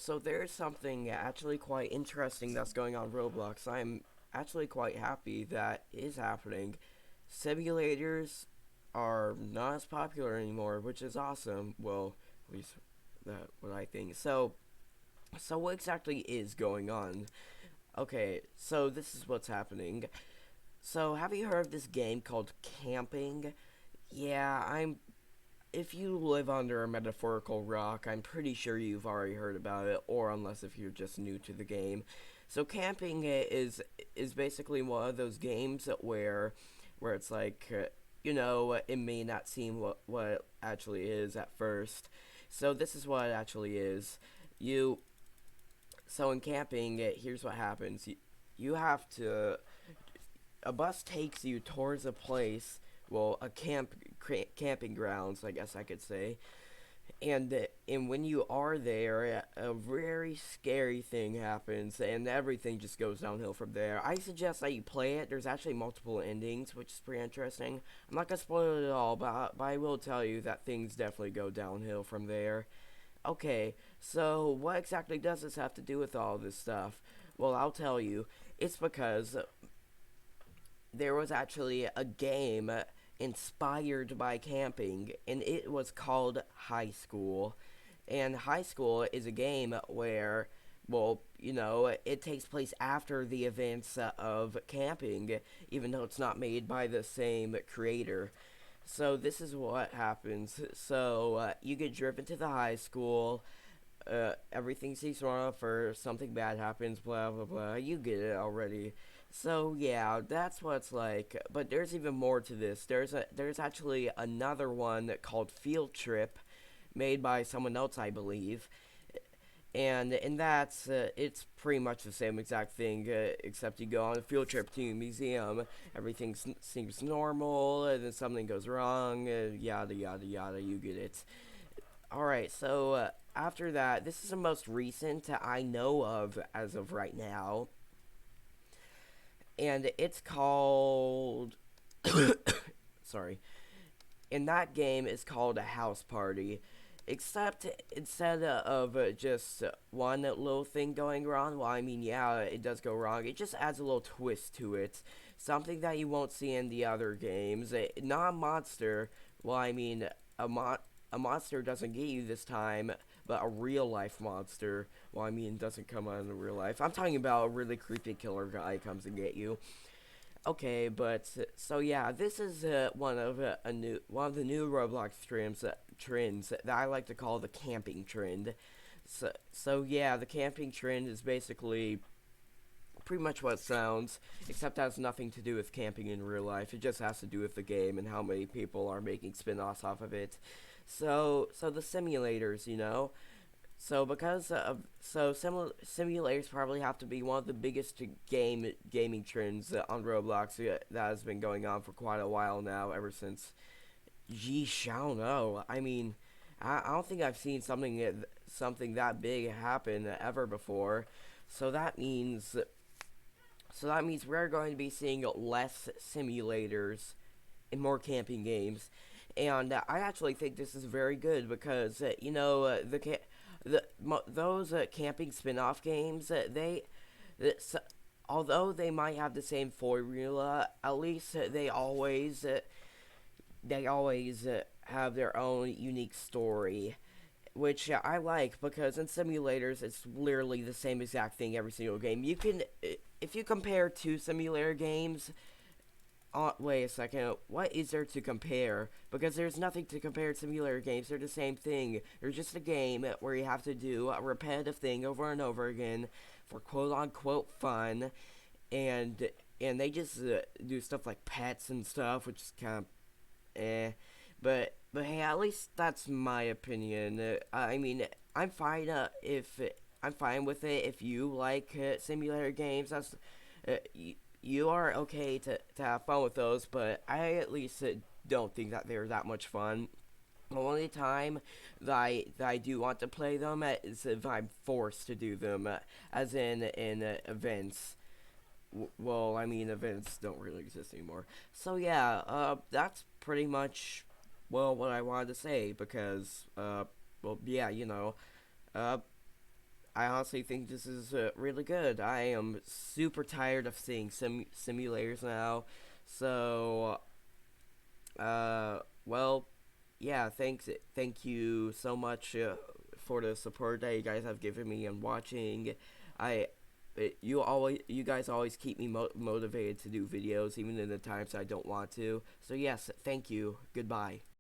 So there's something actually quite interesting that's going on Roblox. I'm actually quite happy that is happening. Simulators are not as popular anymore, which is awesome. Well, at least that what I think. So what exactly is going on? Okay, so this is what's happening. So have you heard of this game called camping? Yeah, I'm if you live under a metaphorical rock, I'm pretty sure you've already heard about it, or unless if you're just new to the game. So camping is basically one of those games where it's like it may not seem what it actually is at first. So this is what it actually is. You so in camping, here's what happens. You have to a bus takes you towards a place, well, a camping grounds, I guess I could say, and when you are there, a very scary thing happens, and everything just goes downhill from there. I suggest that you play it. There's actually multiple endings, which is pretty interesting. I'm not gonna spoil it at all, but I will tell you that things definitely go downhill from there. Okay, so what exactly does this have to do with all this stuff? Well, I'll tell you. It's because there was actually a game inspired by camping, and it was called High School. And High School is a game where, well, it takes place after the events of camping, even though it's not made by the same creator. So this is what happens. So you get driven to the high school. Everything seems wrong for something bad happens. Blah blah blah. You get it already. So yeah, that's what it's like. But there's even more to this. There's actually another one called Field Trip, made by someone else, I believe. And that's it's pretty much the same exact thing, except you go on a field trip to a museum. Everything seems normal, and then something goes wrong. Yada yada yada. You get it. All right. So after that, this is the most recent I know of as of right now, and it's called. Sorry. In that game is called a house party. Except instead of just one little thing going wrong, well, I mean, yeah, it does go wrong. It just adds a little twist to it. Something that you won't see in the other games. Not a monster. Well, I mean, a, mo- a monster doesn't get you this time, but a real life monster. Well, I mean, doesn't come out in real life. I'm talking about a really creepy killer guy comes and get you. Okay, but so yeah, this is one of the new Roblox trends that I like to call the camping trend. So yeah, the camping trend is basically pretty much what it sounds, except it has nothing to do with camping in real life. It just has to do with the game and how many people are making spin-offs off of it. So the simulators, so because of simulators probably have to be one of the biggest gaming trends on Roblox that has been going on for quite a while now. Ever since, yeesh, I don't know. I mean, I don't think I've seen something that big happen ever before. So that means we're going to be seeing less simulators and more camping games. And I actually think this is very good because those camping spin-off games, s- although they might have the same formula, at least they always have their own unique story, which I like because in simulators it's literally the same exact thing every single game. If you compare two simulator games, wait a second. What is there to compare? Because there's nothing to compare to simulator games. They're the same thing. They're just a game where you have to do a repetitive thing over and over again for quote unquote fun, and and they just do stuff like pets and stuff, which is kind of but hey, at least that's my opinion. I mean, I'm fine if I'm fine with it if you like simulator games. You are okay to have fun with those, but I at least don't think that they're that much fun. The only time that I do want to play them is if I'm forced to do them, as in events. Well, I mean, events don't really exist anymore. So yeah, that's pretty much what I wanted to say because well, yeah, uh, I honestly think this is really good. I am super tired of seeing simulators now. So, well, yeah, thank you so much for the support that you guys have given me and watching. I, you guys always keep me motivated to do videos, even in the times I don't want to. So yes, thank you. Goodbye.